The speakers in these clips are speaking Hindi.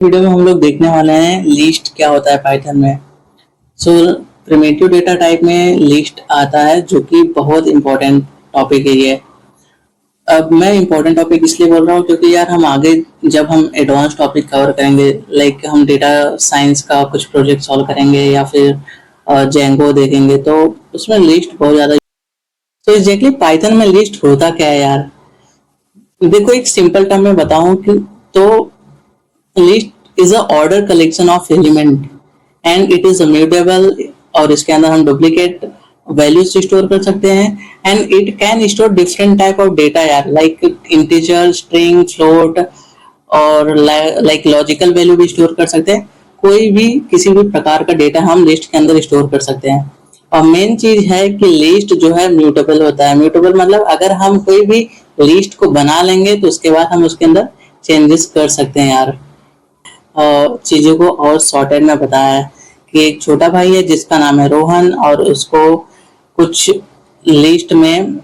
वीडियो में हम लोग देखने वाले हैं लिस्ट क्या होता है पाइथन में। सो प्रिमिटिव डेटा टाइप में लिस्ट आता है जो कि बहुत इंपॉर्टेंट टॉपिक है ये। अब मैं इंपॉर्टेंट टॉपिक इसलिए बोल रहा हूँ क्योंकि यार हम आगे जब हम एडवांस टॉपिक कवर करेंगे, लाइक हम डेटा साइंस का कुछ प्रोजेक्ट सॉल्व करेंगे या फिर जेंगो देखेंगे, तो उसमें लिस्ट बहुत ज़्यादा। तो एग्जैक्टली पाइथन में लिस्ट होता क्या है यार? देखो, एक सिंपल टर्म में बताऊं कि तो list is a order collection of element and it is mutable. और इसके अंदर हम डुप्लीकेट वैल्यूज स्टोर कर सकते हैं and it can store different type of data यार, लाइक इंटीजर, स्ट्रिंग, फ्लोट और लाइक लॉजिकल वैल्यू भी स्टोर कर सकते हैं। कोई भी किसी भी प्रकार का डेटा हम लिस्ट के अंदर स्टोर कर सकते हैं। और मेन चीज है कि लिस्ट जो है म्यूटेबल होता है। म्यूटेबल मतलब अगर हम कोई भी लिस्ट को बना लेंगे तो उसके बाद हम उसके अंदर चेंजेस कर सकते हैं यार। चीज़ों को और शॉर्टेड में बताया है कि एक छोटा भाई है जिसका नाम है रोहन और उसको कुछ लिस्ट में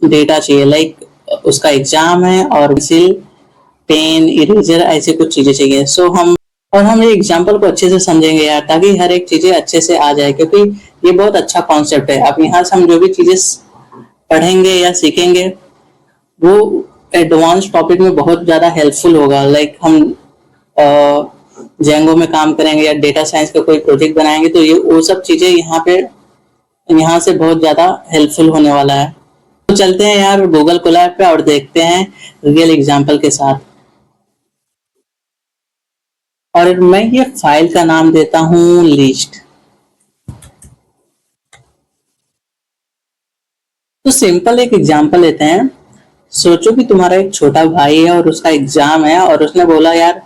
डेटा चाहिए, लाइक उसका एग्जाम है और पेंसिल, पेन, इरेजर, ऐसे कुछ चीजें चाहिए। हम ये एग्जाम्पल को अच्छे से समझेंगे यार, ताकि हर एक चीजें अच्छे से आ जाए, क्योंकि ये बहुत अच्छा कॉन्सेप्ट है। अब यहाँ से हम जो भी चीजें पढ़ेंगे या सीखेंगे वो एडवांस टॉपिक में बहुत ज्यादा हेल्पफुल होगा। लाइक हम जेंगो में काम करेंगे या डेटा साइंस का कोई प्रोजेक्ट बनाएंगे तो ये वो सब चीजें यहाँ से बहुत ज्यादा हेल्पफुल होने वाला है। तो चलते हैं यार गूगल कोलैब पे और देखते हैं रियल एग्जांपल के साथ। और मैं ये फाइल का नाम देता हूँ लिस्ट। तो सिंपल एक एग्जांपल लेते हैं। सोचो कि तुम्हारा एक छोटा भाई है और उसका एग्जाम है और उसने बोला यार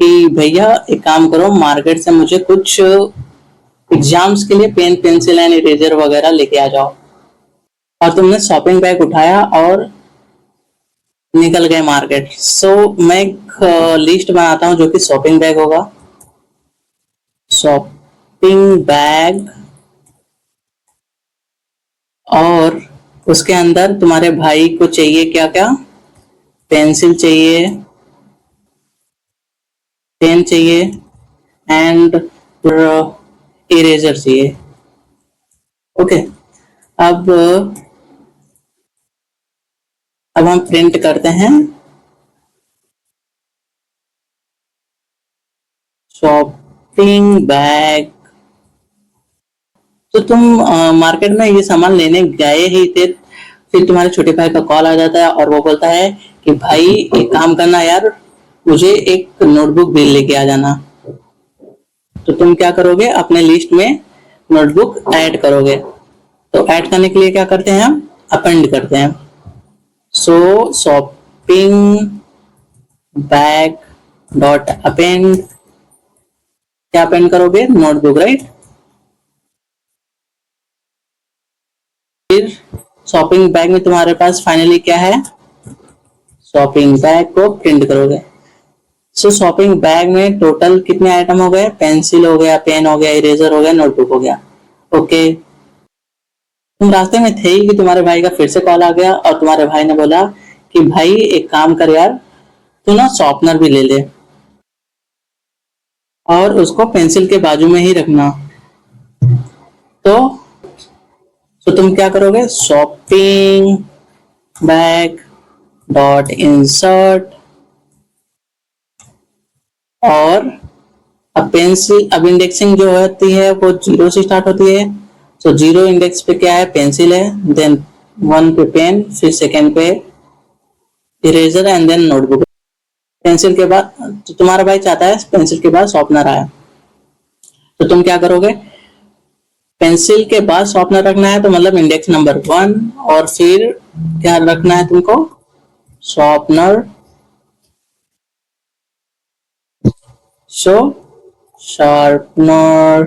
कि भैया एक काम करो, मार्केट से मुझे कुछ एग्जाम्स के लिए पेन, पेंसिल एंड इरेजर वगैरह लेके आ जाओ। और तुमने शॉपिंग बैग उठाया और निकल गए मार्केट। मैं एक लिस्ट बनाता हूँ जो कि शॉपिंग बैग होगा। शॉपिंग बैग, और उसके अंदर तुम्हारे भाई को चाहिए क्या क्या? पेंसिल चाहिए, पेन चाहिए एंड इरेजर चाहिए। ओके, अब अब हम प्रिंट करते हैं शॉपिंग बैग। तो तुम मार्केट में ये सामान लेने गए ही थे, फिर तुम्हारे छोटे भाई का कॉल आ जाता है और वो बोलता है कि भाई एक काम करना यार, मुझे एक नोटबुक भी लेके आ जाना। तो तुम क्या करोगे? अपने लिस्ट में नोटबुक ऐड करोगे। तो ऐड करने के लिए क्या करते हैं? हम अपेंड करते हैं। Shopping bag dot append. क्या अपेंड करोगे? Notebook, right. फिर शॉपिंग बैग में तुम्हारे पास फाइनली क्या है? शॉपिंग बैग को प्रिंट करोगे। शॉपिंग बैग में टोटल कितने आइटम हो गए? पेंसिल हो गया, पेन हो गया, इरेजर हो गया, नोटबुक हो गया। ओके, तुम रास्ते में थे ही कि तुम्हारे भाई का फिर से कॉल आ गया और तुम्हारे भाई ने बोला कि भाई एक काम कर यार, तू ना शॉर्पनर भी ले ले और उसको पेंसिल के बाजू में ही रखना। तो तुम क्या करोगे? शॉपिंग बैग डॉट इंसर्ट, और अब पेंसिल, अब इंडेक्सिंग जो होती है वो 0 से स्टार्ट होती है। तो 0 इंडेक्स पे क्या है? पेंसिल है, देन 1 पे पेन, फिर सेकेंड पे eraser and then notebook. Pencil के बाद तो तुम्हारा भाई चाहता है पेंसिल के बाद शॉर्पनर आए, तो तुम क्या करोगे? पेंसिल के बाद शॉर्पनर रखना है तो मतलब इंडेक्स नंबर 1, और फिर क्या रखना है तुमको? Sharpener show sharpener.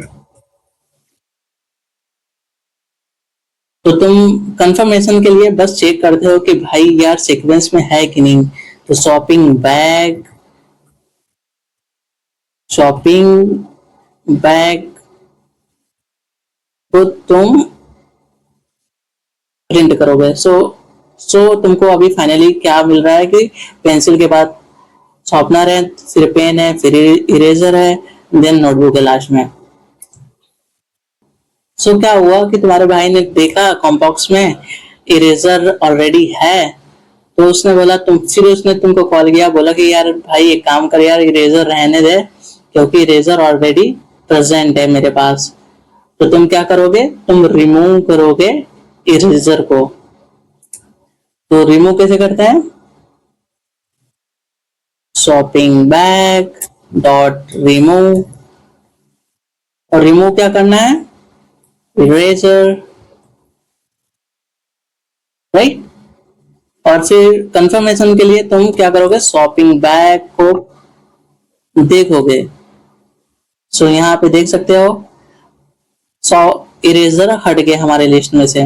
तो तुम कंफर्मेशन के लिए बस चेक करते हो कि भाई यार सीक्वेंस में है कि नहीं। तो शॉपिंग बैग को तुम प्रिंट करोगे। तुमको अभी फाइनली क्या मिल रहा है कि पेंसिल के बाद शॉर्पनर है, फिर पेन है, फिर इरेजर है, देन नोटबुक है लास्ट में। सो क्या हुआ कि तुम्हारे भाई ने देखा कॉम्बॉक्स में इरेजर ऑलरेडी है, तो उसने बोला फिर उसने तुमको कॉल किया, बोला कि यार भाई एक काम कर यार, इरेजर रहने दे क्योंकि इरेजर ऑलरेडी प्रेजेंट है मेरे पास। तो तुम क्या करोगे, तुम रिमूव करोगे इरेजर को। तो रिमूव कैसे करते हैं, शॉपिंग बैग डॉट रिमूव, और रिमूव क्या करना है, इरेजर, राइट। और फिर कंफर्मेशन के लिए तुम क्या करोगे, शॉपिंग बैग को देखोगे। सो यहाँ पे देख सकते हो 100 इरेजर हट गए हमारे लिस्ट में से।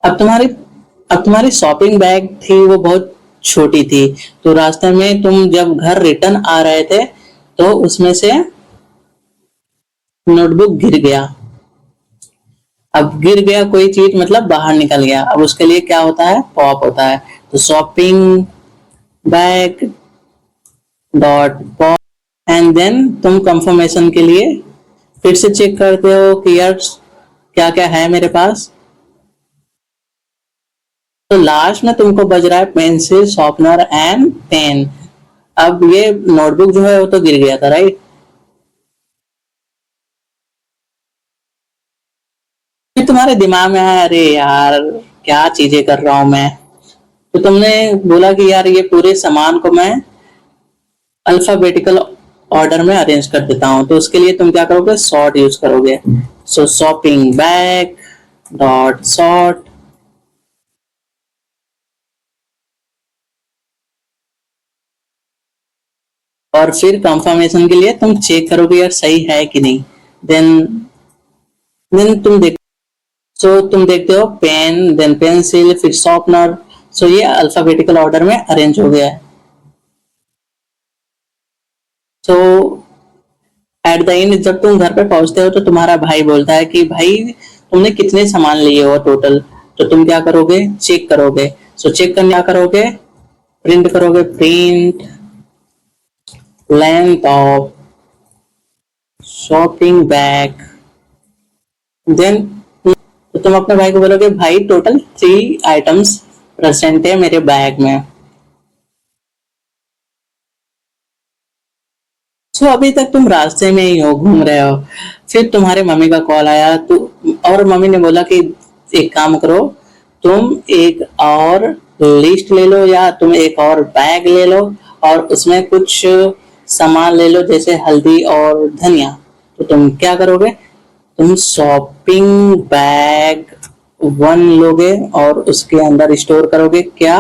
अब तुम्हारी शॉपिंग बैग थी वो बहुत छोटी थी, तो रास्ते में तुम जब घर रिटर्न आ रहे थे तो उसमें से नोटबुक गिर गया। अब गिर गया कोई चीज मतलब बाहर निकल गया, अब उसके लिए क्या होता है, पॉप होता है। तो shopping bag dot pop, and then तुम कंफर्मेशन के लिए फिर से चेक करते हो कि यार क्या क्या है मेरे पास। तो लास्ट में तुमको बज रहा है पेंसिल, शॉर्पनर एंड पेन। अब ये नोटबुक जो है वो तो गिर गया था, राइट। फिर तुम्हारे दिमाग में आया अरे यार क्या चीजें कर रहा हूं मैं, तो तुमने बोला कि यार ये पूरे सामान को मैं अल्फाबेटिकल ऑर्डर में अरेंज कर देता हूं। तो उसके लिए तुम क्या करोगे, सॉर्ट यूज करोगे। सो शॉपिंग बैग डॉट सॉर्ट, और फिर कंफर्मेशन के लिए तुम चेक करोगे यार सही है कि नहीं। देन देन तुम देखते हो पेन, देन पेंसिल, फिर शॉर्पनर। सो ये अल्फाबेटिकल ऑर्डर में अरेंज हो गया है। सो एट द एंड जब तुम घर पे पहुंचते हो तो तुम्हारा भाई बोलता है कि भाई तुमने कितने सामान लिए हो टोटल। तो तुम क्या करोगे, चेक करोगे। सो चेक करने क्या करोगे, प्रिंट करोगे, print length of shopping bag. Then तो तुम अपने भाई को बोलोगे भाई टोटल 3 आइटम्स प्रेजेंट है मेरे बैग में। सो अभी तक तुम रास्ते में ही हो, घूम रहे हो। फिर तुम्हारे मम्मी का कॉल आया तो, और मम्मी ने बोला कि एक काम करो, तुम एक और लिस्ट ले लो या तुम एक और बैग ले लो और उसमें कुछ सामान ले लो जैसे हल्दी और धनिया। तो तुम क्या करोगे, तुम शॉपिंग बैग 1 लोगे और उसके अंदर स्टोर करोगे क्या,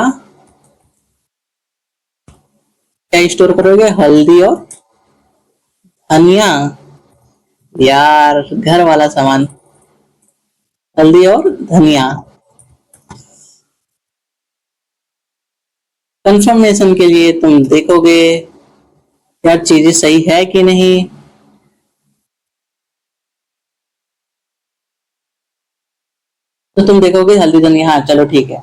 क्या स्टोर करोगे, हल्दी और धनिया। यार घर वाला सामान, हल्दी और धनिया। कंफर्मेशन के लिए तुम देखोगे यार चीजें सही है कि नहीं। तो तुम देखोगे हल्दी धनिया, हाँ चलो ठीक है।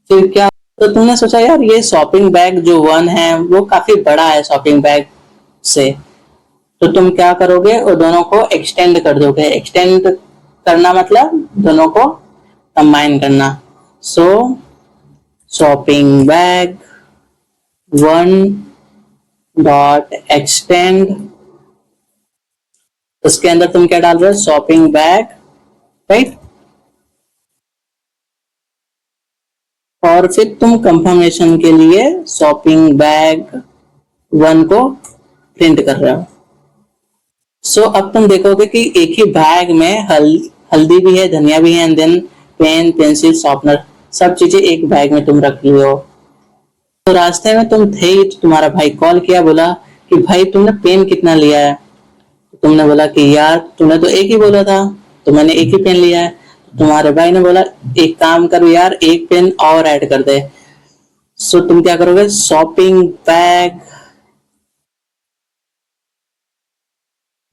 फिर क्या, तो तुमने सोचा यार ये शॉपिंग बैग जो 1 है वो काफी बड़ा है शॉपिंग बैग से। तो तुम क्या करोगे, वो दोनों को एक्सटेंड कर दोगे। एक्सटेंड करना मतलब दोनों को कंबाइन करना। सो शॉपिंग बैग 1 डॉट एक्सटेंड, उसके अंदर तुम क्या डाल रहे हो, शॉपिंग बैग, राइट। और फिर तुम कंफर्मेशन के लिए शॉपिंग बैग 1 को प्रिंट कर रहे हो। सो अब तुम देखोगे कि एक ही बैग में हल्दी भी है, धनिया भी है, and then pen, pencil, sharpener, सब चीजें एक बैग में तुम रख लिए हो। तो रास्ते में तुम थे ही तो तुम्हारा भाई कॉल किया, बोला कि भाई तुमने पेन कितना लिया है। तो तुमने बोला कि यार तूने तो एक ही बोला था, तो मैंने एक ही पेन लिया है। तो तुम्हारे भाई ने बोला एक काम कर यार, एक पेन और ऐड कर दे। सो तुम क्या करोगे, शॉपिंग बैग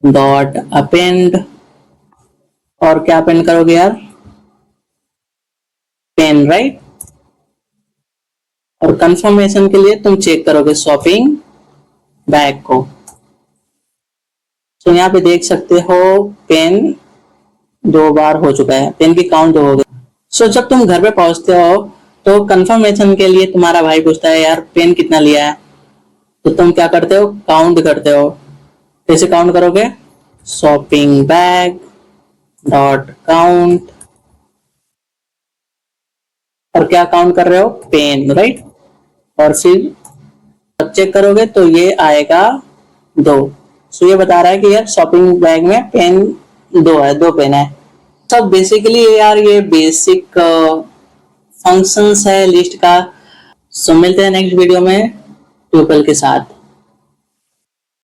डॉट अपेंड, और क्या अपेंड करोगे यार, पेन, राइट। और कंफर्मेशन के लिए तुम चेक करोगे शॉपिंग बैग को। तो यहाँ पे देख सकते हो पेन 2 बार हो चुका है, पेन की काउंट 2 हो गई। सो जब तुम घर पे पहुंचते हो तो कंफर्मेशन के लिए तुम्हारा भाई पूछता है यार पेन कितना लिया है, तो तुम क्या करते हो, काउंट करते हो। कैसे काउंट करोगे, शॉपिंग बैग डॉट काउंट, और क्या काउंट कर रहे हो, पेन, राइट। और फिर चेक करोगे तो ये आएगा 2। सो ये बता रहा है कि यार शॉपिंग बैग में पेन 2 है, 2 पेन है। सब बेसिकली यार ये बेसिक फंक्शंस है लिस्ट का। सो मिलते हैं नेक्स्ट वीडियो में ट्यूपल के साथ।